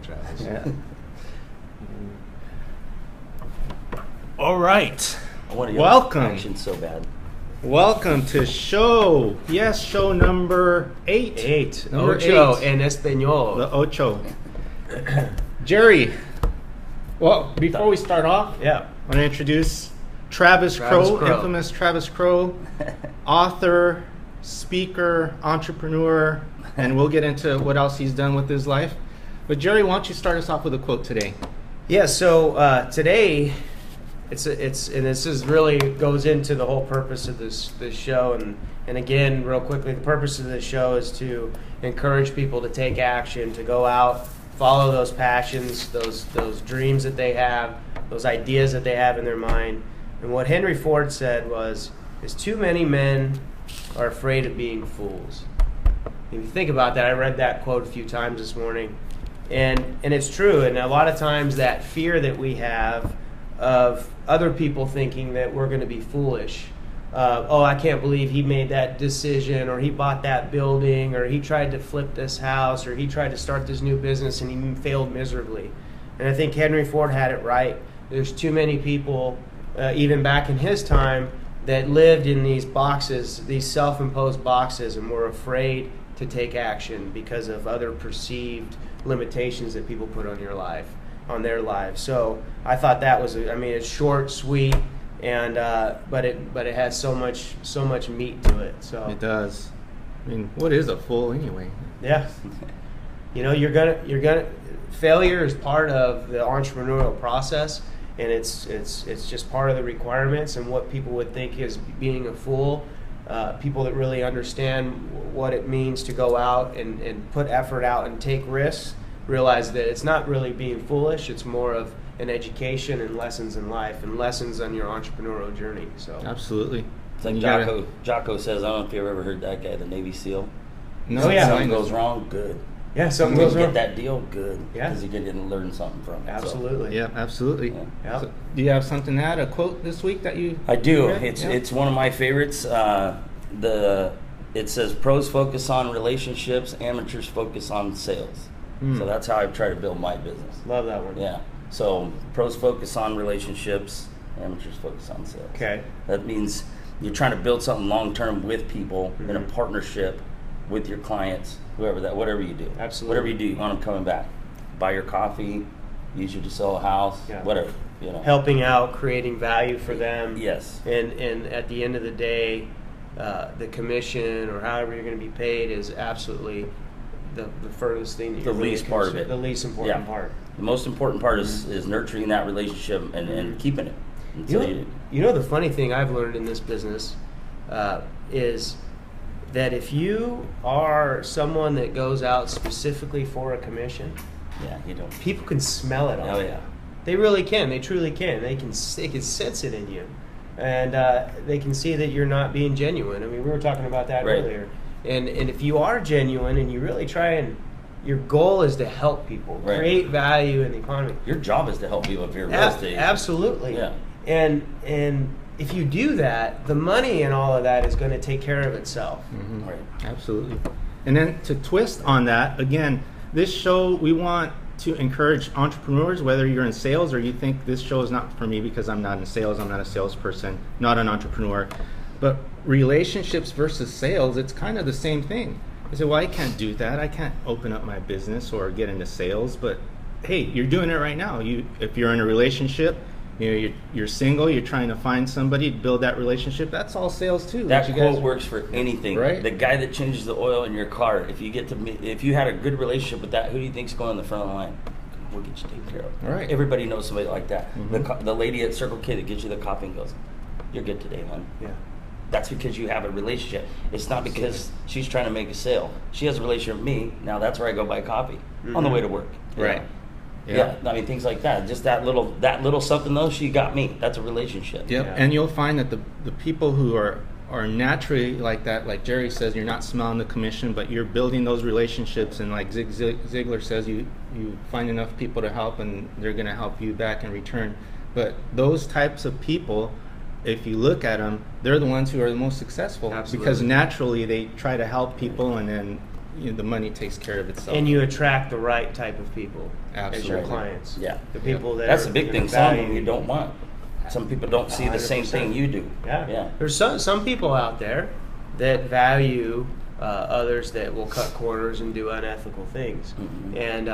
Travis. Yeah. All right. I want to Welcome. action so bad. Welcome to show number 8. Number Ocho 8. en español. The Ocho. Jerry. Well, before we start off, Yeah. I want to introduce Travis Crow, infamous Travis Crow, author, speaker, entrepreneur, and we'll get into what else he's done with his life. But Jerry, why don't you start us off with a quote today? Yeah, so today, and this is really goes into the whole purpose of this show, and again, real quickly, the purpose of this show is to encourage people to take action, to go out, follow those passions, those dreams that they have, those ideas that they have in their mind. And what Henry Ford said is too many men are afraid of being fools. If you think about that, I read that quote a few times this morning, and it's true. And a lot of times that fear that we have of other people thinking that we're going to be foolish. I can't believe he made that decision, or he bought that building, or he tried to flip this house, or he tried to start this new business and he failed miserably. And I think Henry Ford had it right. There's too many people, even back in his time, that lived in these boxes, these self-imposed boxes, and were afraid to take action because of other perceived limitations that people put on their lives. So I thought that was, it's short, sweet, and but it has so much meat to it. So It does. I mean, what is a fool anyway? yeah, you're gonna failure is part of the entrepreneurial process, and it's just part of the requirements and what people would think is being a fool. People that really understand what it means to go out and put effort out and take risks realize that it's not really being foolish. It's more of an education and lessons in life and lessons on your entrepreneurial journey. So Absolutely. It's like Jocko says, I don't know if you've ever heard that guy, the Navy SEAL. No, Oh, yeah. Something goes wrong, good. yeah, something You goes wrong. get that deal, good. Yeah. Because you're going to learn something from it. Absolutely. Yeah, absolutely. Yeah. Yeah. So, do you have something to add? A quote this week that you? I do. read? It's one of my favorites. It says, pros focus on relationships, amateurs focus on sales. So that's how I try to build my business. Love that one. Yeah. So pros focus on relationships, amateurs focus on sales. Okay. That means you're trying to build something long term with people in a partnership with your clients, whatever you do. Absolutely. Whatever you do, you want them coming back. Buy your coffee, use you to sell a house, Yeah. whatever. Helping out, creating value for them. Yes. And at the end of the day, the commission or however you're going to be paid is absolutely the furthest thing that The you're really least part of it. The least important Yeah. part. The most important part is nurturing that relationship and keeping it. You know the funny thing I've learned in this business is that if you are someone that goes out specifically for a commission, yeah, you don't. people can smell it on Oh you. yeah. They really can. They truly can. They can sense it in you, and they can see that you're not being genuine. I mean, we were talking about that Right. earlier. And if you are genuine and you really try and your goal is to help people, Right. create value in the economy. Your job is to help people if you're a real estate. Absolutely. Yeah. And if you do that, the money and all of that is going to take care of itself. Right. Absolutely. And then to twist on that, again, this show, we want to encourage entrepreneurs, whether you're in sales or you think this show is not for me because I'm not in sales, I'm not a salesperson, not an entrepreneur. But relationships versus sales, it's kind of the same thing. I say, well, I can't do that. I can't open up my business or get into sales. But hey, you're doing it right now. If you're in a relationship, you're single, you're trying to find somebody to build that relationship. That's all sales too. That you quote guys- works for anything. Right. The guy that changes the oil in your car, if you had a good relationship with that, who do you think's going on the front of the line? We'll get you taken care of. Right. Everybody knows somebody like that. The lady at Circle K that gets you the coffee and goes, "You're good today, hon." Yeah. That's because you have a relationship. It's not because she's trying to make a sale. She has a relationship with me. Now that's where I go buy coffee on the way to work. you Right. know? Yeah. I mean, things like that. Just that little something though, she got me. That's a relationship. Yep. Yeah. And you'll find that the people who are naturally like that, like Jerry says, you're not smelling the commission, but you're building those relationships. And like Zig Ziglar says, you find enough people to help, and they're going to help you back in return. But those types of people, if you look at them, they're the ones who are the most successful. Absolutely. Because naturally they try to help people, and then the money takes care of itself. And you attract the right type of people as your Absolutely. clients. Yeah. The people that That's are the big gonna thing. Some of value them you don't want. Some people don't see the same 100%. thing you do. Yeah. There's some people out there that value others that will cut corners and do unethical things. Mhm. And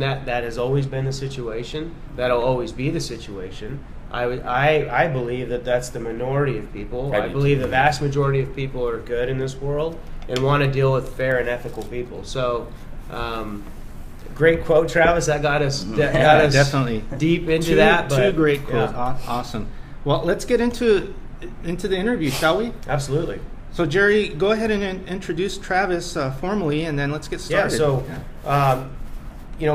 that has always been the situation. That'll always be the situation. I believe that that's the minority of people. I I do believe too. the vast majority of people are good in this world and want to deal with fair and ethical people. So, great quote, Travis. That got us Definitely deep into two, that. But, two great quotes. yeah. Awesome. Well, let's get into the interview, shall we? Absolutely. So, Jerry, go ahead and introduce Travis formally, and then let's get started. Yeah. So,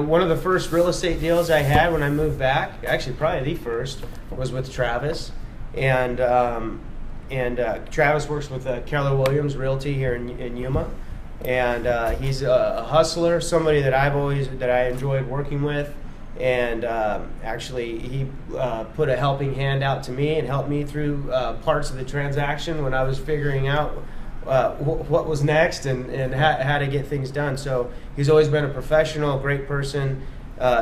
one of the first real estate deals I had when I moved back, actually probably the first, was with Travis, and Travis works with Keller Williams Realty here in Yuma, and he's a hustler, somebody that I enjoyed working with, and actually he put a helping hand out to me and helped me through parts of the transaction when I was figuring out what was next and how to get things done. So he's always been a professional, great person.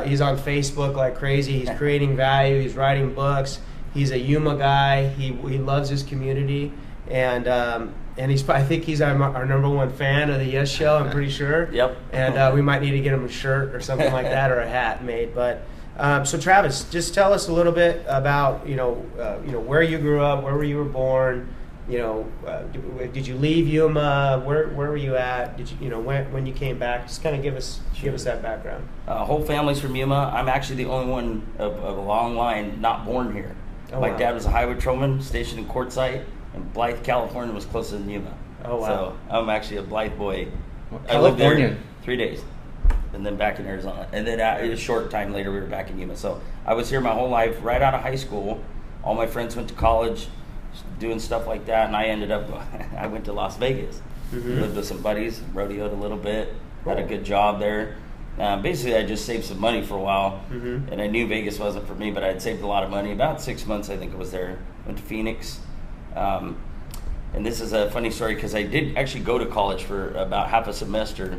He's on Facebook like crazy. He's creating value. He's writing books. He's a Yuma guy. He loves his community, and I think he's our number one fan of the Y.E.S show. I'm pretty sure. Yep. And we might need to get him a shirt or something like that, or a hat made. But so Travis, just tell us a little bit about where you grew up, where you were born. Did you leave Yuma? Where were you at? Did you when you came back? Just kind of give us that background. Whole family's from Yuma. I'm actually the only one of a long line not born here. Oh, My wow. dad was a highway patrolman stationed in Quartzsite, and Blythe, California was closer than Yuma. Oh, wow. So I'm actually a Blythe boy. Well, I lived there Californian. 3 days, and then back in Arizona, and then a short time later we were back in Yuma. So I was here my whole life. Right out of high school, all my friends went to college, doing stuff like that, and I went to Las Vegas. Mhm. Lived with some buddies, rodeoed a little bit, had a Cool. good job there. Basically, I just saved some money for a while, Mhm. and I knew Vegas wasn't for me, but I'd saved a lot of money. About 6 months, I think I was there. Went to Phoenix. And this is a funny story because I did actually go to college for about half a semester,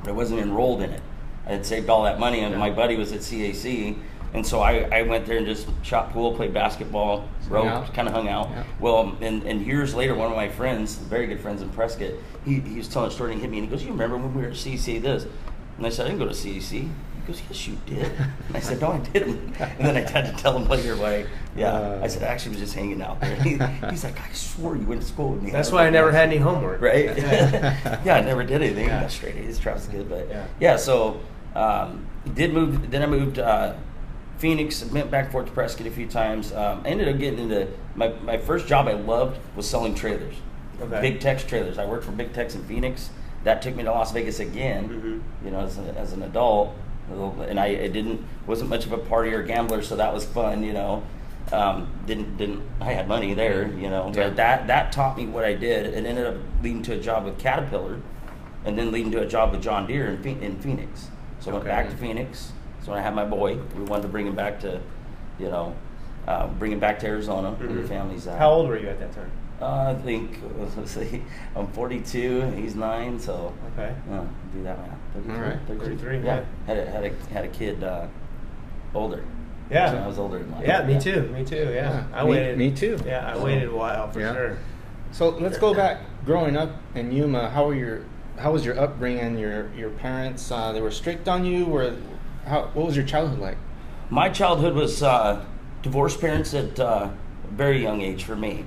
but I wasn't enrolled in it. I had saved all that money, and my buddy was at CAC, and so I went there and just shot pool, played basketball, out. kind of hung out. Yeah. Well, and years later, one of my friends, very good friends in Prescott, he was telling a story and he hit me, and he goes, "You remember when we were at CAC this?" And I said, "I didn't go to CAC." He goes, "Yes, you did." And I said, "No, I didn't." And then I had to tell him later why. I said, "I actually was just hanging out there." He's like, "I swore you went to school with me." That's why I never had any homework. Right? Yeah, I never did anything. I got straight A's. Travis is good, but so did move. Then I moved Phoenix. Went back and forth to Prescott a few times. I ended up getting into my first job I loved was selling trailers. Okay. Big Tex trailers. I worked for Big Tex in Phoenix. That took me to Las Vegas again. Mhm. As an adult, and I wasn't much of a partier or gambler, so that was fun. I had money there. But that taught me what I did. It ended up leading to a job with Caterpillar, and then leading to a job with John Deere in Phoenix. So I went back to Phoenix. So when I had my boy, we wanted to bring him back to, Arizona where the family's at. How old were you at that time? I think, let's see, I'm 42 and he's 9, so Okay. do that math. 33, All right. 33, Yeah, yeah. had a kid older. Yeah. So I was older than mine. Yeah, me too. Yeah. I waited. Me too. Yeah, I waited a while for sure. So let's go back. Growing up in Yuma, how was your upbringing? Your parents, they were strict on you. What was your childhood like? My childhood was divorced parents at a very young age for me.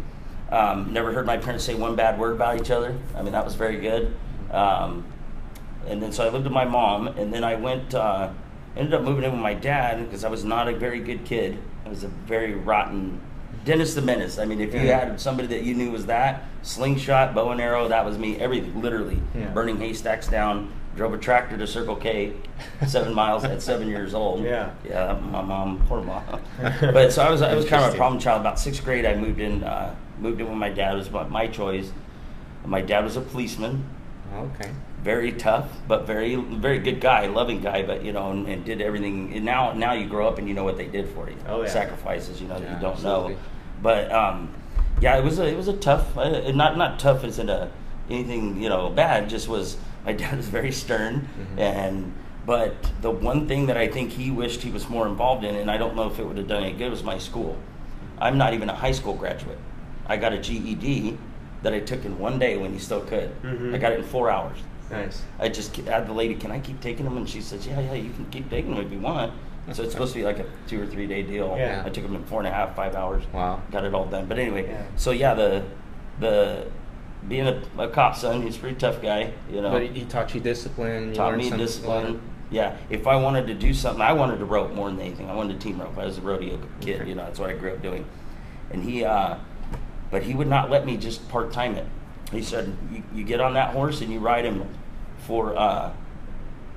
Never heard my parents say one bad word about each other. I mean, that was very good. And then so I lived with my mom, and then I ended up moving in with my dad because I was not a very good kid. I was a very rotten Dennis the Menace. I mean, if you had somebody that you knew was that, slingshot, bow and arrow, that was me. Everything, literally. Yeah. Burning haystacks down, drove a tractor to Circle K 7 miles at 7 years old. Yeah. Yeah, my mom, poor mom. But so I was kind of a problem child. About 6th grade, I moved in with my dad. It was my choice. My dad was a policeman. Okay. Very tough, but very, very good guy, loving guy, but and did everything. And now you grow up and you know what they did for you. Oh, yeah. Sacrifices, that you don't absolutely. know. But it was a tough. Not tough as in anything bad. Just was My dad was very stern, but the one thing that I think he wished he was more involved in, and I don't know if it would have done any good, was my school. I'm not even a high school graduate. I got a GED that I took in one day when you still could. I got it in 4 hours. Nice. I just had the lady, can I keep taking them? And she says, yeah, you can keep taking them if you want. So it's supposed to be like a 2 or 3 day deal. Yeah. I took them in 4.5, 5 hours. Wow. Got it all done. But anyway, so yeah, the being a cop son, he's a pretty tough guy, you know. But he taught you discipline. You Taught learned me some- discipline. Yeah, if I wanted to do something, I wanted to rope more than anything. I wanted to team rope. I was a rodeo kid, you know. That's what I grew up doing. And but he would not let me just part time it. He said, you get on that horse and you ride him for, I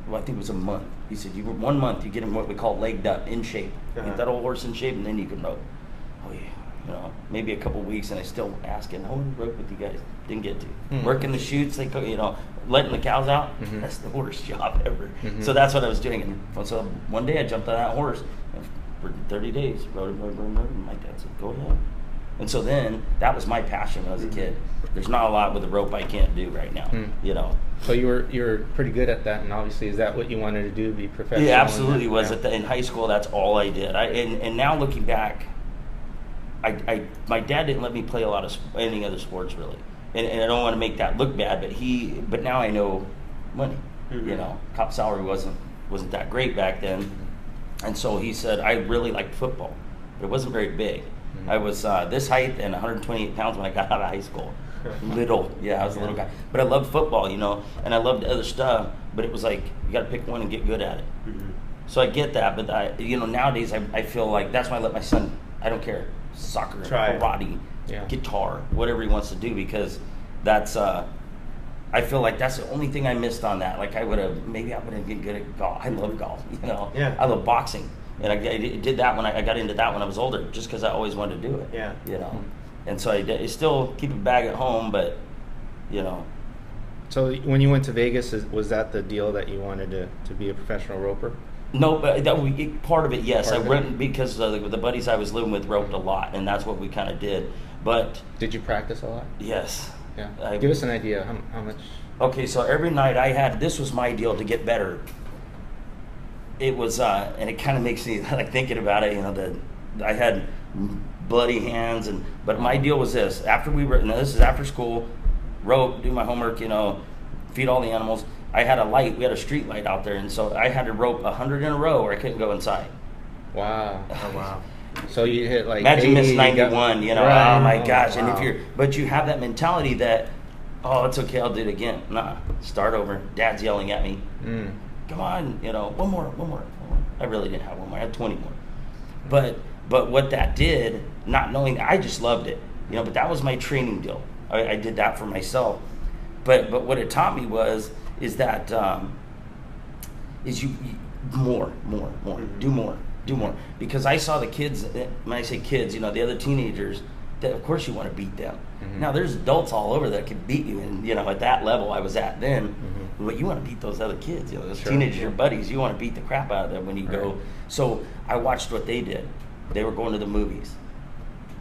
think it was a month. He said, 1 month, you get him what we call legged up, in shape. Get that old horse in shape, and then you can rope. Oh, yeah. You know, maybe a couple weeks, and I still asking, I want to rope with you guys. Didn't get to. Working the chutes, you know, letting the cows out, that's the worst job ever. So that's what I was doing. And so one day I jumped on that horse, and for 30 days, rode him, and my dad said, go ahead. And so then, that was my passion when I was a kid. There's not a lot with the rope I can't do right now, you know. So you're pretty good at that, and obviously, is that what you wanted to do, be professional? Yeah, absolutely was. In high school, that's all I did. And now looking back, my dad didn't let me play a lot of any other sports really, and I don't want to make that look bad, but now I know money. You know, cop salary wasn't that great back then, and so he said I really liked football, but it wasn't very big. I was this height and 128 pounds when I got out of high school. Little, yeah, I was a little guy, but I loved football, you know, and I loved other stuff. But it was like you got to pick one and get good at it. So I get that, but you know, nowadays I feel like that's why I let my son. I don't care, soccer, karate, guitar, whatever he wants to do, because that's. I feel like that's the only thing I missed on that. Like I would have been good at golf. I love golf, you know. Yeah. I love boxing, and I did that when I got into that when I was older, just because I always wanted to do it. Yeah. You know. And so I still keep a bag at home, but, you know. So when you went to Vegas, was that the deal that you wanted to be a professional roper? No, but part of it, yes. I went because the buddies I was living with roped a lot, and that's what we kind of did. But did you practice a lot? Yes. Yeah. Give us an idea how much. Okay, so every night this was my deal to get better. It was, and it kind of makes me like thinking about it. You know, I had bloody hands, but my deal was this: this is after school, rope, do my homework, you know, feed all the animals. I had we had a street light out there, and so I had to rope 100 in a row, or I couldn't go inside. Wow! Oh wow! So you hit like imagine 80, miss 91, you know? Right. Oh my gosh! Wow. And but you have that mentality that, oh, it's okay, I'll do it again. Nah, start over. Dad's yelling at me. Come on, you know, one more. I really didn't have one more. I had 20 more. But what that did, not knowing, I just loved it, you know. But that was my training deal. I did that for myself. But what it taught me is that you more, do more. Because I saw the kids. When I say kids, you know, the other teenagers. That of course you want to beat them. Now there's adults all over that can beat you, and you know, at that level I was at then. But you want to beat those other kids, you know, those teenagers, your buddies. You want to beat the crap out of them when you go. So I watched what they did. They were going to the movies.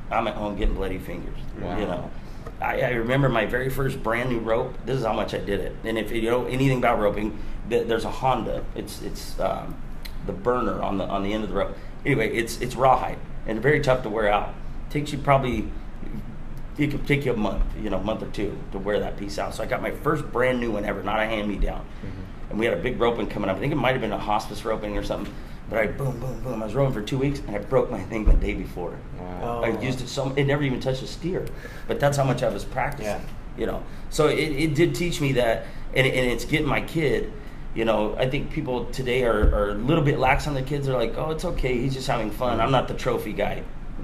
I'm at home getting bloody fingers. Wow. You know, I remember my very first brand new rope. This is how much I did it. And if you know anything about roping, there's a Honda. It's the burner on the end of the rope. Anyway, it's rawhide and very tough to wear out. Takes you probably. It could take you a month or two to wear that piece out. So I got my first brand new one ever, not a hand-me-down. And we had a big roping coming up. I think it might have been a hospice roping or something. But I boom. I was rowing for 2 weeks, and I broke my thing the day before. Wow. I used it it never even touched a steer. But that's how much I was practicing, you know. So it did teach me that, and it's getting my kid, you know. I think people today are a little bit lax on their kids. They're like, oh, it's okay, he's just having fun. I'm not the trophy guy.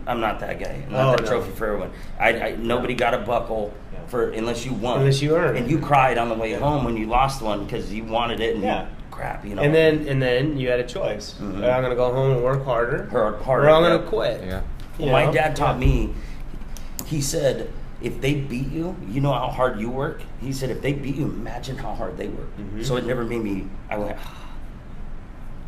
I'm not that guy. I'm not that trophy for everyone. Nobody got a buckle unless you won. Unless you earned. And you cried on the way home when you lost one because you wanted it and crap, you know. And then you had a choice. I'm going to go home and work harder. Or I'm going to quit. Yeah. Well, my dad taught me. He said, if they beat you, you know how hard you work. He said, if they beat you, imagine how hard they work. So it never made me. I went,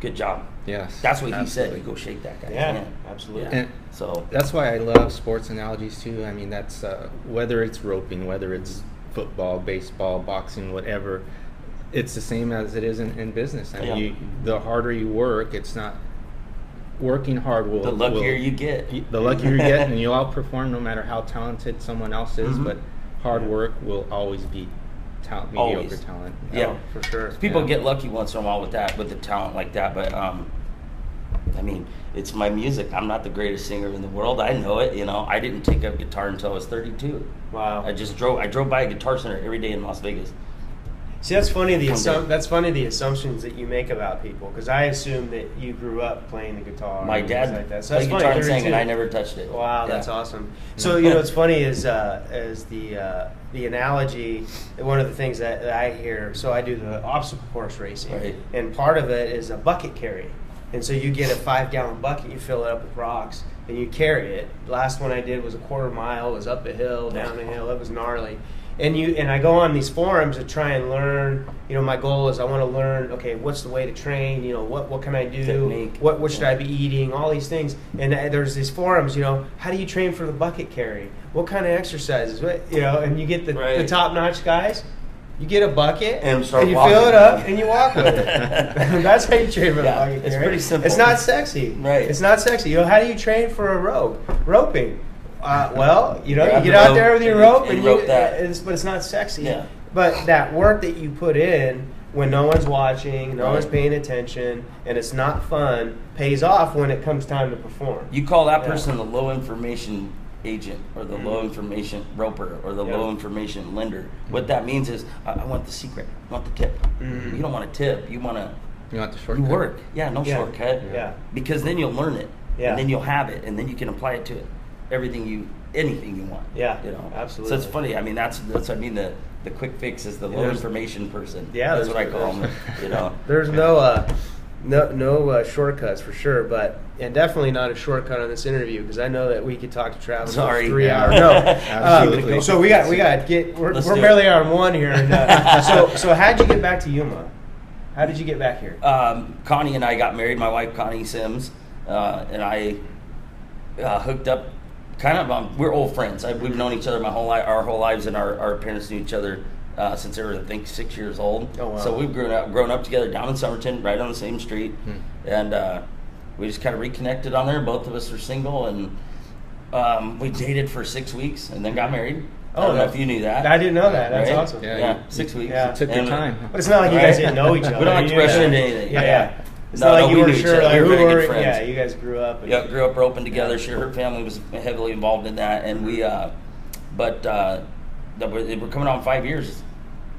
good job. Yes. That's what he said. You go shake that guy's hand. Absolutely. And so that's why I love sports analogies too. I mean, that's whether it's roping, whether it's football, baseball, boxing, whatever. it's the same as it is in business. I mean, Yeah. the harder you work, it's not working hard will. The luckier you get. The luckier you get, and you'll outperform no matter how talented someone else is. Mhm. But hard work will always beat mediocre talent. Yeah, Oh, for sure. People Yeah. get lucky once in a while with the talent like that, but I mean, it's my music. I'm not the greatest singer in the world. I know it. You know, I didn't take up guitar until I was 32. Wow. I drove by a Guitar Center every day in Las Vegas. See, that's funny. Someday. That's funny. The assumptions that you make about people, because I assume that you grew up playing the guitar. My and dad things like that. So played that's funny. guitar and sang, 32. and I never touched it. Wow, Yeah. that's awesome. So what's funny is the analogy. One of the things that I hear. So I do the obstacle course racing, Right. and part of it is a bucket carry. And so you get a 5-gallon bucket, you fill it up with rocks, and you carry it. Last one I did was a quarter mile. It was up a hill, down a hill. It was gnarly. And I go on these forums to try and learn. You know, my goal is I want to learn. Okay, what's the way to train? You know, what can I do? Technique. What should I be eating? All these things. And there's these forums. You know, how do you train for the bucket carry? What kind of exercises? You know, and you get the Right. top notch guys. You get a bucket And start you walking. fill it up and you walk with it. That's how you train for the Yeah, bucket it's carry. pretty simple. It's not sexy. Right. It's not sexy. You know, how do you train for a roping? Well, you know, Grab you the get out rope there with your and rope and and rope that. but it's not sexy. Yeah. But that work that you put in when no one's watching, no Right. one's paying attention, and it's not fun, pays off when it comes time to perform. You call that Yeah. person the low information agent, or the Mhm. low information roper, or the Yeah. low information lender. What that means is, I want the secret. I want the tip. Mhm. You don't want a tip. You want to You want the shortcut? work. Yeah, no Yeah. shortcut. Yeah. Because then you'll learn it. Yeah. And then you'll have it, and then you can apply it to anything you want. Yeah, You know. absolutely. So it's funny. I mean, that's I mean the quick fix is the low there's- information person. Yeah, that's what I call them. there's- You know. There's no shortcuts for sure, and definitely not a shortcut on this interview because I know that we could talk to Travis Sorry. for 3 Yeah. hours. No, Absolutely. so we got to get. We're Let's do barely it. on one here. And, so how'd you get back to Yuma? How did you get back here? Connie and I got married. My wife Connie Sims and I hooked up. Kind of, we're old friends. We've known each other our whole lives, and our parents knew each other since they were, I think, 6 years old. Oh, wow. So we've grown up together down in Somerton, right on the same street, and we just kind of reconnected on there. Both of us are single, and we dated for 6 weeks, and then got married. I don't know if you knew that. I didn't know that. That's Right? awesome. Yeah, 6 weeks. Yeah. Took your time. But it's not like you guys didn't know each other. We don't have to You rush guys- into anything. Yeah. It's No, not like no, you we were knew each sure. other. Like, We were who very good were? friends. Yeah, you guys grew up. And, Yeah, grew up roping together. Yeah. Her family was heavily involved in that, and we, we're coming on 5 years.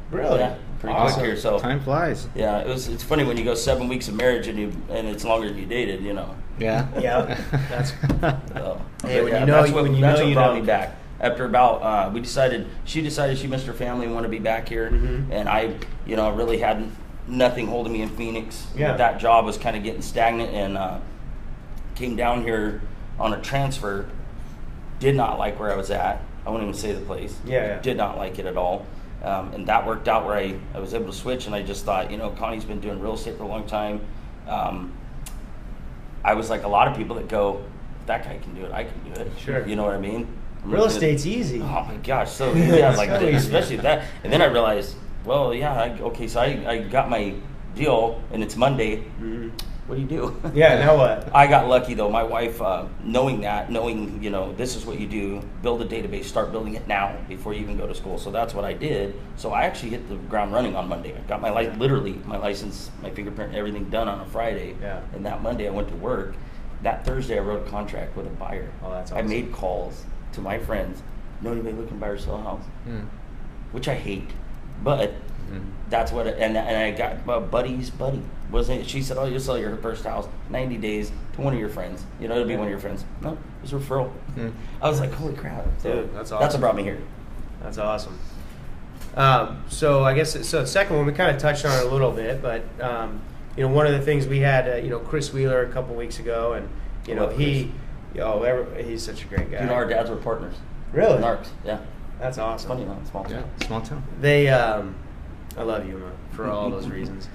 Really? Yeah, pretty Awesome. quick here. So Time flies. yeah, it's funny when you go 7 weeks of marriage and it's longer than you dated, you know. Yeah. Yeah. That's. So, Hey, but when yeah, you know, that's what, when you that's know, what you brought know. me back. After about, she decided she missed her family and wanted to be back here, Mhm. and I, really had nothing holding me in Phoenix. Yeah. That job was kind of getting stagnant, and came down here on a transfer. Did not like where I was at. I won't even say the place. Yeah. Did not like it at all. And that worked out where I was able to switch, and I just thought, Connie's been doing real estate for a long time. I was like a lot of people that go, if that guy can do it, I can do it. Sure. You know what I mean? I'm Real looking at- estate's easy. Oh my gosh, so yeah, like So easy. especially that. And then I realized, well, yeah, so I got my deal, and it's Monday. Mhm. What do you do? Yeah. Now what? I got lucky though. My wife, knowing this is what you do, build a database, start building it now before you even go to school. So that's what I did. So I actually hit the ground running on Monday. I got my license, my fingerprint, everything done on a Friday. Yeah. And that Monday I went to work. That Thursday I wrote a contract with a buyer. Oh, that's I awesome. made calls to my friends. Know anybody looking to buy or sell a house? Mm. Which I hate, but that's what. And I got buddy's buddy. Wasn't it? She said, "Oh, you'll sell your first house 90 days to one of your friends. It'll be one of your friends." No, it was a referral. I was like, "Holy crap!" So Dude, that's That's awesome. what brought me here. That's awesome. So I guess the second one we kind of touched on it a little bit, but one of the things we had, Chris Wheeler a couple weeks ago, and love Chris. he's such a great guy. Our dads were partners. Really? Narcs. Yeah. That's awesome. Funny, huh? Small town. Yeah. Small town. They, I love Yuma for all those reasons.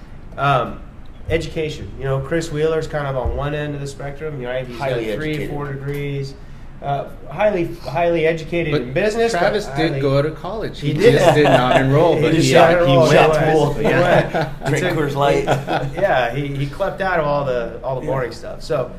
Education. Chris Wheeler's kind of on one end of the spectrum. He's Highly got 3, educated. 4 degrees. highly educated in business. Travis but did highly- go to college. He did. just did not enroll, He but just he got went. enrolled. Yeah. He Drink took- Coors Light. Yeah, he clept out of all the boring stuff. So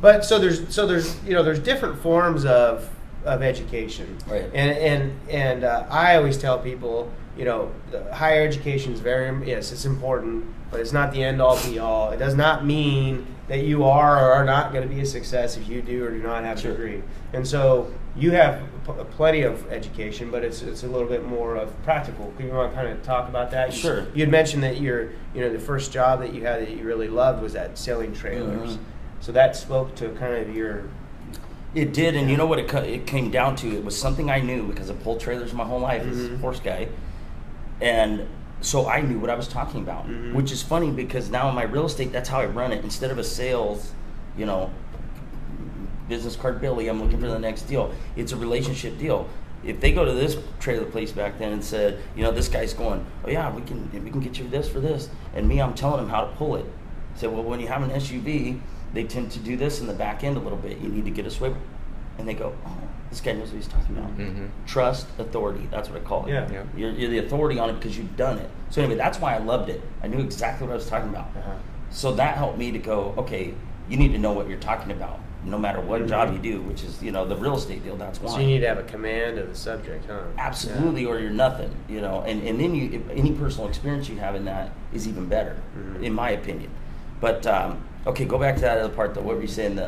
there's different forms of education, Right. And I always tell people, the higher education is it's important, but it's not the end all be all. It does not mean that you are or are not going to be a success if you do or do not have a degree. And so you have plenty of education, but it's a little bit more of practical. Do you want to kind of talk about that? Sure. You had mentioned that the first job that you had that you really loved was at selling trailers. Mm-hmm. So that spoke to kind of your... It did, and you know what it came down to? It was something I knew because I pulled trailers my whole life as a horse guy. And so I knew what I was talking about, which is funny because now in my real estate, that's how I run it. Instead of a sales, business card Billy, I'm looking for the next deal. It's a relationship deal. If they go to this trailer place back then and said, this guy's going, oh yeah, we can get you this for this, and me, I'm telling him how to pull it. Say, well, when you have an SUV, they tend to do this in the back end a little bit. You need to get a swivel, and they go, oh, this guy knows what he's talking about. Trust, authority. That's what I call it. Yeah. You're the authority on it because you've done it. So anyway, that's why I loved it. I knew exactly what I was talking about. So that helped me to go, okay, you need to know what you're talking about, no matter what job you do, which is, the real estate deal. That's why. So you need to have a command of the subject, huh? Absolutely, or you're nothing, and then any personal experience you have in that is even better, in my opinion. But okay, go back to that other part though. What were you saying?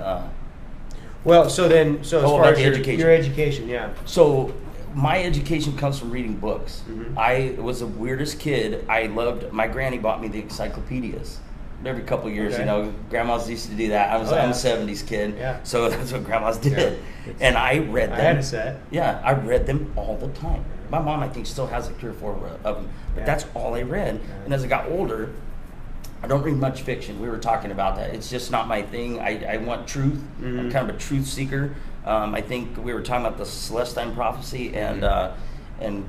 Well, so as far about as the your education, yeah. So my education comes from reading books. I was the weirdest kid. I loved, my granny bought me the encyclopedias. Every couple of years, grandmas used to do that. I'm a 70s kid, so that's what grandmas did. And I read them. I had a set. Yeah, I read them all the time. My mom, I think, still has like 3 or 4 of them. But that's all I read. And as I got older, I don't read much fiction. We were talking about that. It's just not my thing. I want truth. I'm kind of a truth seeker. I think we were talking about the Celestine Prophecy and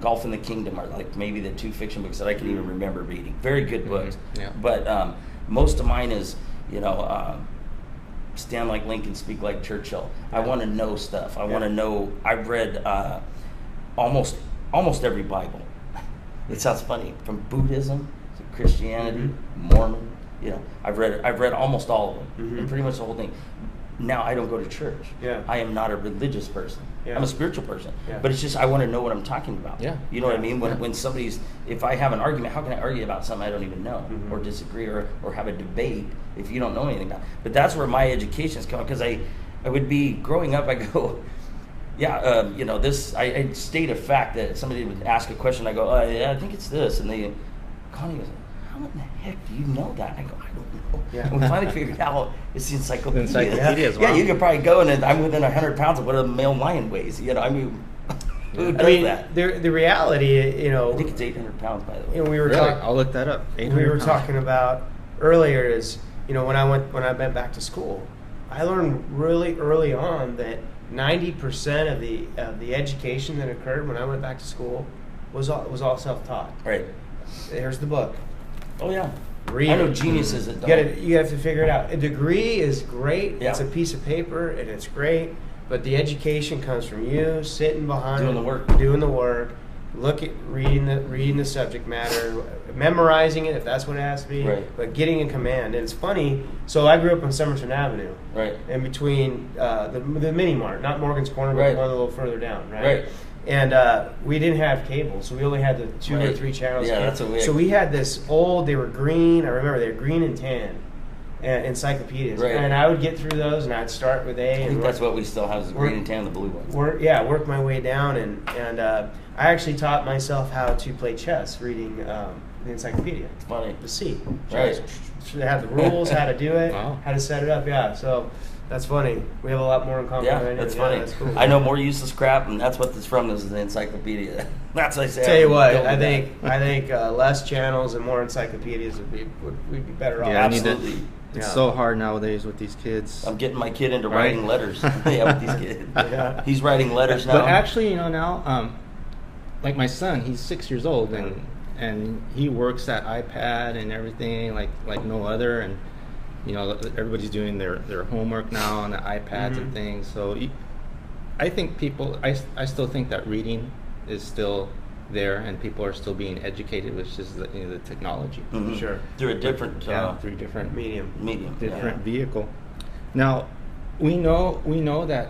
Golf in the Kingdom are like maybe the 2 fiction books that I can even remember reading. Very good books. But most of mine is, stand like Lincoln, speak like Churchill. I want to know stuff. I want to know. I've read almost every Bible. It sounds funny, from Buddhism to Christianity, Mormon. I've read almost all of them, and pretty much the whole thing. Now I don't go to church. I am not a religious person. I'm a spiritual person. But it's just I want to know what I'm talking about. You know what I mean? When somebody's, if I have an argument, how can I argue about something I don't even know, or disagree, or have a debate if you don't know anything about it? But that's where my education is coming, because I would be growing up. I go, this. I state a fact that somebody would ask a question. I go, I think it's this, and they, Connie goes, how in the heck do you know that? I go, I don't know. And we finally figured out it's the encyclopedia. Wow. You could probably go and I'm within 100 pounds of what a male lion weighs. Who does that? The reality, I think it's 800 pounds, by the way. We were Really? talking. I'll look that up. We were talking about earlier is, when I went back to school, I learned really early on that 90% of the education that occurred when I went back to school was all self-taught. Right. Here's the book. Oh yeah. Read I know it. geniuses that don't. You have to figure it out. A degree is great. Yeah. It's a piece of paper and it's great, but the education comes from you sitting behind, Doing the work, reading the subject matter, memorizing it if that's what it has to be, but getting in command. And it's funny. So I grew up on Somerton Avenue, in between the mini mart, not Morgan's Corner, but one a little further down, right? And we didn't have cable, so we only had the 2 or 3 channels. Yeah, that's what we had. So we had this old, they were green, I remember they were green and tan encyclopedias. And I would get through those, and I'd start with A. I think that's what we still have, is the green and tan, the blue ones. Work my way down, and I actually taught myself how to play chess reading the encyclopedia. It's funny. The C. Right. They had the rules, how to do it, Wow. how to set it up, so... That's funny. We have a lot more in common. Yeah, than I knew. that's funny. That's cool. I know more useless crap, and that's what this from is the encyclopedia. That's what I say. Tell you what, I think less channels and more encyclopedias we'd be better off. Yeah, absolutely. It's so hard nowadays with these kids. I'm getting my kid into writing letters. With these kids. He's writing letters now. But actually, now, like my son, he's 6 years old, and he works that iPad and everything like no other, and everybody's doing their homework now on the iPads and things. So I think people, I still think that reading is still there, and people are still being educated, which is the technology. Sure. Through a different through different medium. different vehicle. Now, we know that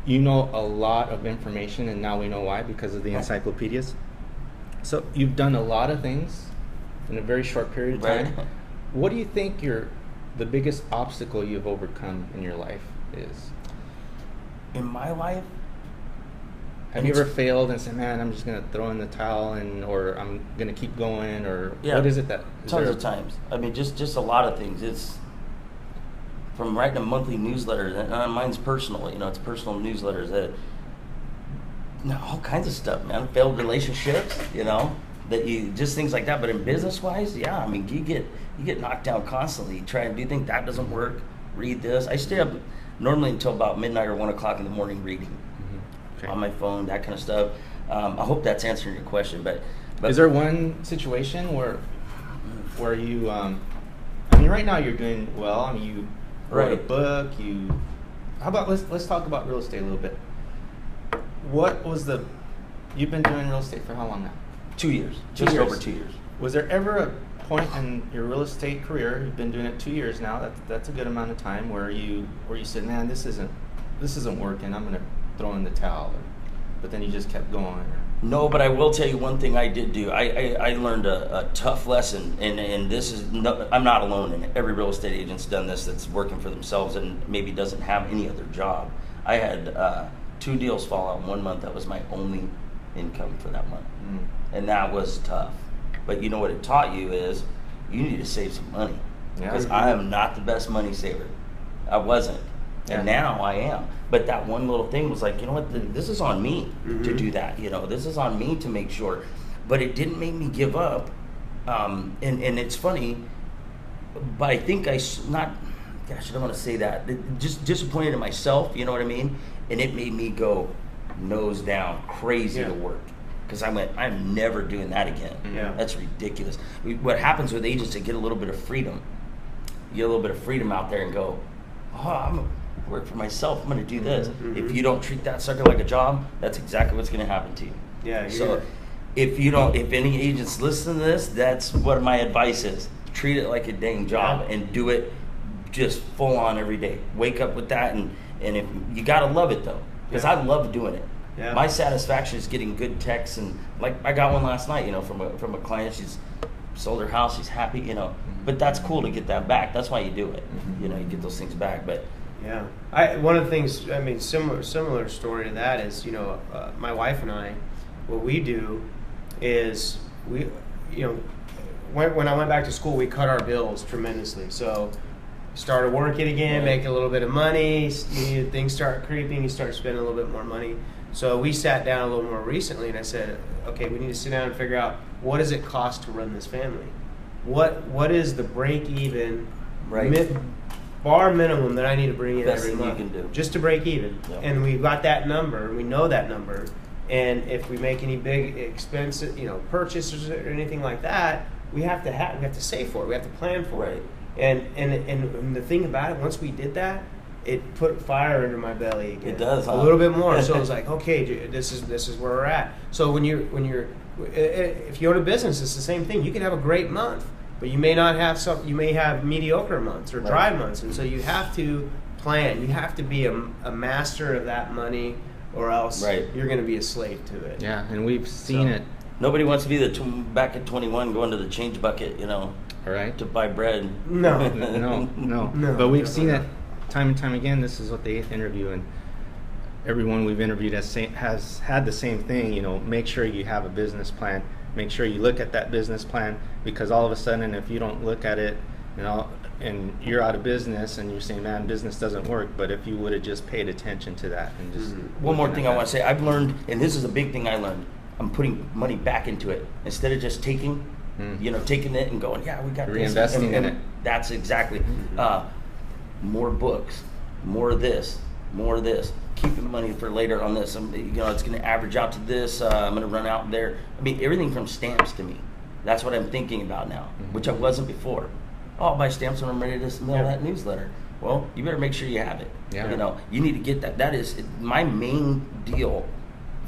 you know a lot of information, and now we know why, because of the encyclopedias. So you've done a lot of things in a very short period of time. Right. What do you think the biggest obstacle you've overcome in your life is? In my life, Have you ever failed and said, "Man, I'm just going to throw in the towel," or "I'm going to keep going," or what is it that? Tons of times. I mean, just a lot of things. It's from writing a monthly newsletter. Mine's personal. It's personal newsletters. All kinds of stuff, man. Failed relationships. That you just things like that. But in business wise, yeah. I mean, you get knocked down constantly. You try and do things that doesn't work. Read this. I stay up normally until about midnight or 1 o'clock in the morning reading. Okay. On my phone, that kind of stuff. I hope that's answering your question. But is there one situation where you? I mean, right now you're doing well. I mean, you wrote a book. How about let's talk about real estate a little bit. You've been doing real estate for how long now? 2 years. Just over 2 years. Was there ever a point in your real estate career, you've been doing it 2 years now, that's a good amount of time, where you said, "Man, this isn't working, I'm going to throw in the towel," but then you just kept going? No, but I will tell you one thing I did do. I learned a tough lesson, and this is I'm not alone in it. Every real estate agent's done this that's working for themselves and maybe doesn't have any other job. I had 2 deals fall out in 1 month. That was my only income for that month. And that was tough. But you know what it taught you is you need to save some money, because I am not the best money saver. I wasn't. And now I am. But that one little thing was like, you know what, this is on me to do that. This is on me to make sure. But it didn't make me give up. And it's funny, but I think I don't want to say that. Just disappointed in myself, you know what I mean? And it made me go nose down, crazy to work. Because I went, I'm never doing that again. That's ridiculous. What happens with agents, they get a little bit of freedom. You get a little bit of freedom out there and go, I'm going to work for myself. I'm going to do this. If you don't treat that sucker like a job, that's exactly what's going to happen to you. So if any agents listen to this, that's what my advice is. Treat it like a dang job and do it just full on every day. Wake up with that, and if you got to love it though, because I love doing it. My satisfaction is getting good texts, and like I got one last night, from a client. She's sold her house, she's happy, But that's cool to get that back. That's why you do it. You get those things back. But one of the things, I mean, similar story to that is, my wife and I, what we do is when I went back to school, we cut our bills tremendously. So started working again, making a little bit of money. Things start creeping. You start spending a little bit more money. So we sat down a little more recently, and I said, okay, we need to sit down and figure out, what does it cost to run this family? What is the break even bar minimum that I need to bring in every month just to break even? And we've got that number, we know that number, and if we make any big expensive purchases or anything like that, we have to save for it. We have to plan for it. And the thing about it, once we did that, it put fire into my belly again. It does, huh? A little bit more. So it was like, okay, this is where we're at. So if you own a business, it's the same thing. You can have a great month, but you may not have you may have mediocre months or dry months, and so you have to plan. You have to be a master of that money, or else you're going to be a slave to it. Yeah, and we've seen it. Nobody wants to be back at 21 going to the change bucket, right, to buy bread. No. But we've seen it time and time again. This is what the 8th interview, and everyone we've interviewed has had the same thing. Make sure you have a business plan. Make sure you look at that business plan, because all of a sudden, if you don't look at it, and you're out of business, and you're saying, "Man, business doesn't work." But if you would have just paid attention to that and just one more thing I want to say, I've learned, and this is a big thing I learned. I'm putting money back into it instead of just taking it and going, we got reinvesting in it. That's exactly. More books, more of this, keeping money for later on this. It's going to average out to this. I'm going to run out there. I mean, everything from stamps to me. That's what I'm thinking about now, which I wasn't before. I'll buy stamps when I'm ready to mail that newsletter. Well, you better make sure you have it. Yeah. You know, you need to get that. That is my main deal.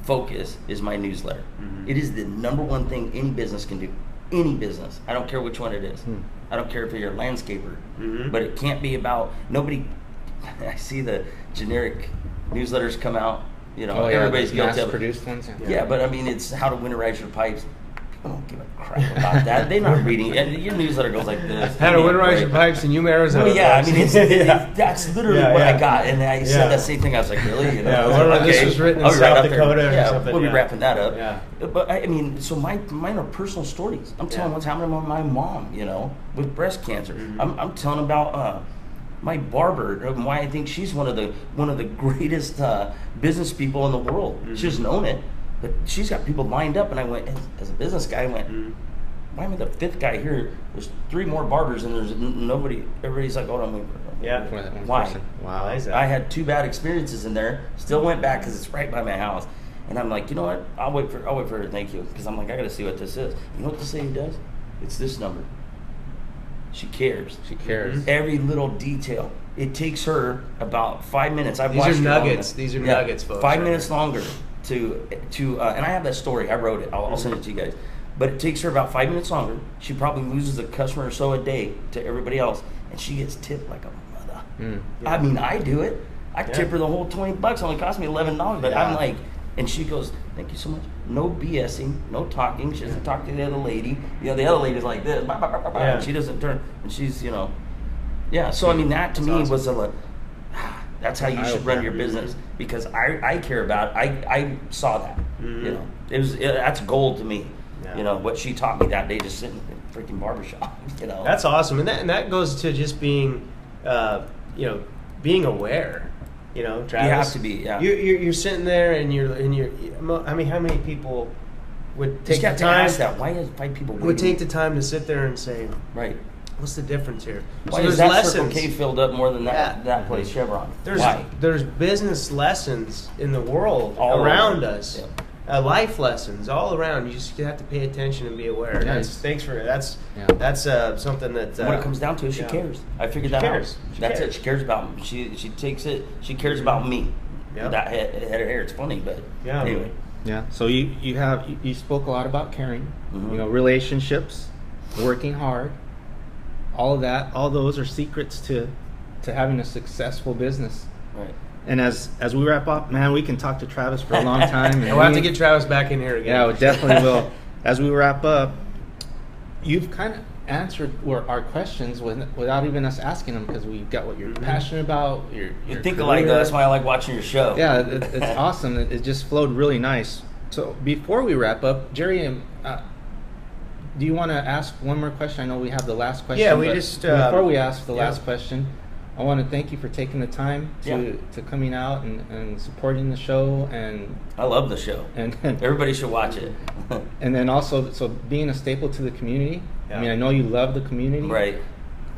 Focus is my newsletter. It is the number one thing any business can do. Any business. I don't care which one it is. I don't care if you're a landscaper. But it can't be about nobody. I see the generic newsletters come out. You know, everybody's guilty of it. Mass-produced ones. Yeah, but I mean, it's how to winterize your pipes. People don't give a crap about that. They're not reading it. Your newsletter goes like this. How to winterize your pipes in Yuma, Arizona. Well, yeah, I mean, that's literally what I got. And I said that same thing. I was like, really? You know, Yeah, I was like, this was written in South Dakota or something. We'll be wrapping that up. Yeah. But I mean, so mine are personal stories. I'm telling what's happening with my mom, you know, with breast cancer. I'm telling about my barber and why I think she's one of the greatest business people in the world. She doesn't own it, but she's got people lined up. And I went, as a business guy, I went, why am I the fifth guy here? There's 3 more barbers and there's nobody. Everybody's like, oh, I'm waiting for why? Person. Wow. I had 2 bad experiences in there. Still went back because it's right by my house. And I'm like, you know what? I'll wait for her to thank you, because I'm like, I got to see what this is. You know what this lady does? It's this number. She cares. She cares. Every little detail. It takes her about 5 minutes. These are nuggets. These are nuggets, folks. 5 minutes longer to and I have that story. I wrote it. I'll send it to you guys. But it takes her about 5 minutes longer. She probably loses a customer or so a day to everybody else, and she gets tipped like a mother. I mean, I do it. I tip her the whole $20. Only cost me $11, but I'm like, and she goes, "Thank you so much." No BSing, no talking. She doesn't talk to the other lady. You know, the other lady's like this, and she doesn't turn, and she's, you know, So I mean, that to me was that's how you should run your business, because I care about it. I saw that. You know, that's gold to me. You know what she taught me that day, just sitting in the freaking barbershop. You know, that's awesome, and that goes to just being, being aware. You know, Travis, you have to be. Yeah, you're sitting there, and you're. I mean, how many people would take the time? To ask that. Why is 5 people waiting? Would take the time to sit there and say, right, what's the difference here? Why is that Circle K filled up more than that place, Chevron? There's business lessons in the world all around us. Life lessons all around. You just have to pay attention and be aware. Thanks for it. That's something that. What it comes down to is she cares. I figured that out. That's it. She cares about me. She takes it. She cares about me. That head of hair. It's funny, but anyway. Yeah. So you spoke a lot about caring. You know, relationships, working hard, all of that. All those are secrets to having a successful business. Right. And as we wrap up, man, we can talk to Travis for a long time. We'll have to get Travis back in here again. Yeah, we definitely will. As we wrap up, you've kind of answered our questions without even us asking them, because we got what you're passionate about. You think alike, though. That's why I like watching your show. Yeah, it's awesome. It just flowed really nice. So before we wrap up, Jerry, do you want to ask one more question? I know we have the last question. Yeah, we just before we ask the last question, I want to thank you for taking the time to coming out and supporting the show. And I love the show. And everybody should watch it. And then also, so being a staple to the community. I mean, I know you love the community. Right.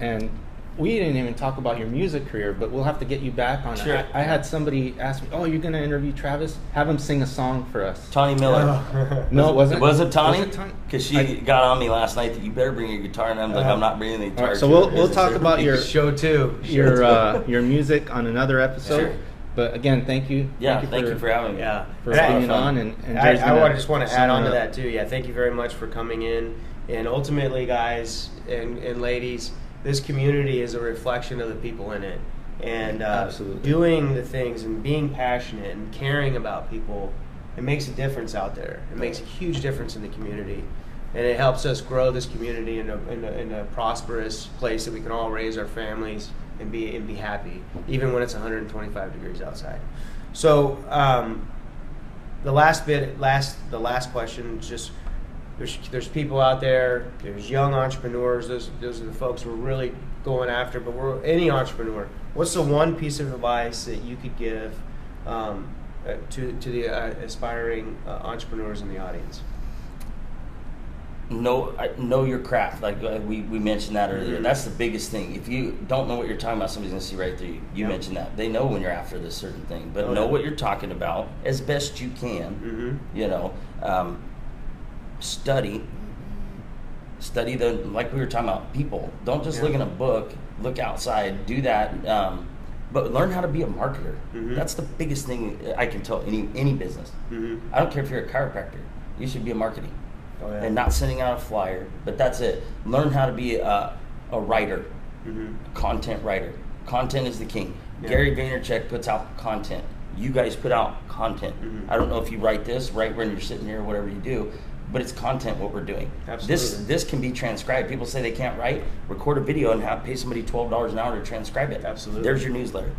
And we didn't even talk about your music career, but we'll have to get you back on it. I had somebody ask me, "Oh, you're going to interview Travis? Have him sing a song for us." Tawny Miller. No, it wasn't. Was it Tawny? Because she got on me last night that you better bring your guitar, and I'm like, I'm not bringing the guitar. Right, so we'll talk about your show too. Your music on another episode. Sure. But again, thank you. Yeah, thank you for having me. Yeah, for being on. And I just want to add on to that too. Yeah, thank you very much for coming in. And ultimately, guys and ladies, this community is a reflection of the people in it. And doing the things and being passionate and caring about people, it makes a difference out there. It makes a huge difference in the community. And it helps us grow this community in a prosperous place that we can all raise our families and be happy, even when it's 125 degrees outside. So the last question is just, there's people out there, there's young entrepreneurs, those are the folks we're really going after, but any entrepreneur. What's the one piece of advice that you could give to the aspiring entrepreneurs in the audience? Know your craft. Like we mentioned that earlier. Mm-hmm. That's the biggest thing. If you don't know what you're talking about, somebody's going to see right through you. You mentioned that. They know when you're after this certain thing, but know what you're talking about as best you can. Mm-hmm. You know, study the, like we were talking about, people. Don't just look in a book. look outside, do that. But learn how to be a marketer. Mm-hmm. That's the biggest thing I can tell any business. Mm-hmm. I don't care if you're a chiropractor. You should be a marketing. Oh, yeah. And not sending out a flyer. But that's it. Learn how to be a writer, a content writer. Content is the king. Yeah. Gary Vaynerchuk puts out content. You guys put out content. I don't know if you write when you're sitting here, whatever you do, but it's content what we're doing. Absolutely. This can be transcribed. People say they can't write, record a video and pay somebody $12 an hour to transcribe it. Absolutely. There's your newsletter.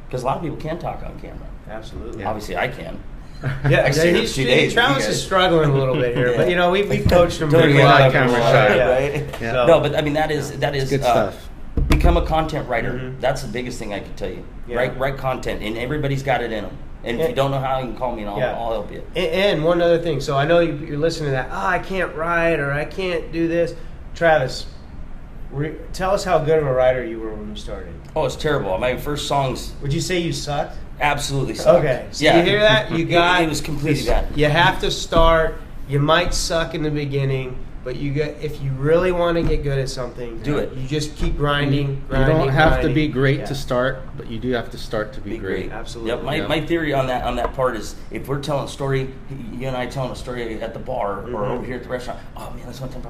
Because a lot of people can talk on camera. Absolutely. Yeah. Obviously, I can. Yeah, He's Travis is struggling a little bit here, Yeah. but you know we've coached him Totally pretty not well. camera Yeah. shy. Yeah. Right? Yeah. So- No, but I mean that is good stuff. Become a content writer. Mhm. That's the biggest thing I can tell you. Yeah. Write content, and everybody's got it in them. And if you don't know how, you can call me and I'll help you. And one other thing. So I know you're listening to that. I can't write or I can't do this. Travis, tell us how good of a writer you were when you started. Oh, it's terrible. My first songs Would you say you sucked? absolutely sucked. Okay. So you hear that? You got it was completely bad. You have to start. You might suck in the beginning, but if you really want to get good at something, Do it. You just keep grinding. You don't have to be grinding. great Yeah. to start, but you do have to start to be great. Absolutely. Yep. My theory on that part is if we're telling a story, you and I telling a story at the bar or over here at the restaurant. Oh man, this one time,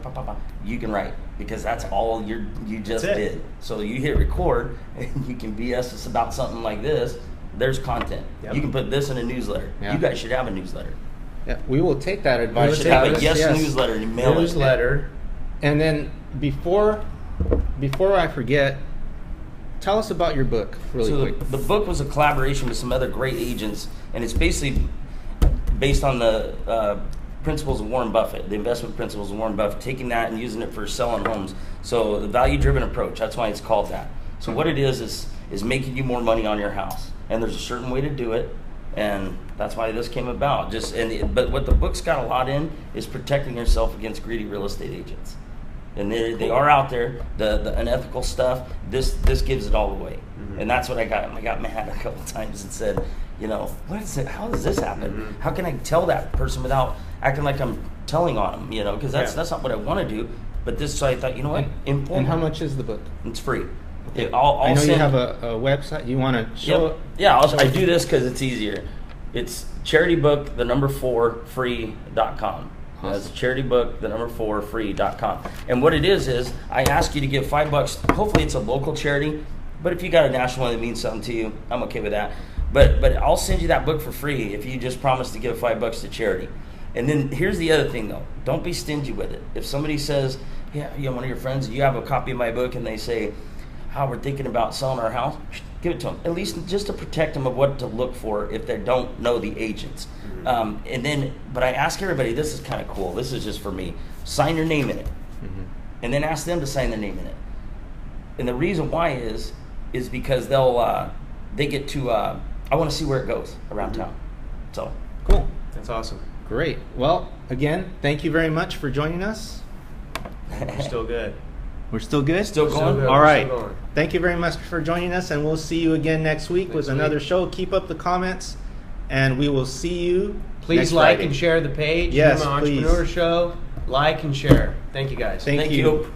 you can write because that's all you just That's it. did. So you hit record and you can BS us about something like this. There's content. Yep. You can put this in a newsletter. Yeah. You guys should have a newsletter. Yeah, we will take that You advice. should have a Travis, yes newsletter and mail it. Newsletter. And then before I forget, tell us about your book really So quick. the book was a collaboration with some other great agents, and it's basically based on the principles of Warren Buffett, the investment principles of Warren Buffett, taking that and using it for selling homes. So the value-driven approach, that's why it's called that. So what it is making you more money on your house, and there's a certain way to do it, and that's why this came about. But what the book's got a lot in is protecting yourself against greedy real estate agents. And they are out there, the unethical stuff. This gives it all away, and that's what I got. I got mad a couple times and said, you know, what is it? How does this happen? How can I tell that person without acting like I'm telling on them? You know, because that's not what I want to do. But so I thought, you know what? And how much is the book? It's free. Okay. I'll I know you send- have a website. You want to show it? Yeah, I do this because it's easier. It's charitybook4free.com. That's charitybook4free.com. And what it is I ask you to give $5. Hopefully it's a local charity, but if you got a national one that means something to you, I'm okay with that. But I'll send you that book for free if you just promise to give $5 to charity. And then here's the other thing though, don't be stingy with it. If somebody says, yeah, you know, one of your friends, you have a copy of my book, and they say, how we're thinking about selling our house, give it to them. At least just to protect them of what to look for if they don't know the agents. But I ask everybody, this is kind of cool. This is just for me. Sign your name in it. And then ask them to sign their name in it. And the reason why is because they get to, I want to see where it goes around town. So. Cool. That's awesome. Great. Well, again, thank you very much for joining us. We're still good. We're still good? Still going? good. All We're right. still going. Thank you very much for joining us, and we'll see you again next week with another show. Keep up the comments, and we will see you Please next like Friday. and share the page. Yes, Yuma please. Entrepreneur Show. Like and share. Thank you guys. Thank you. you.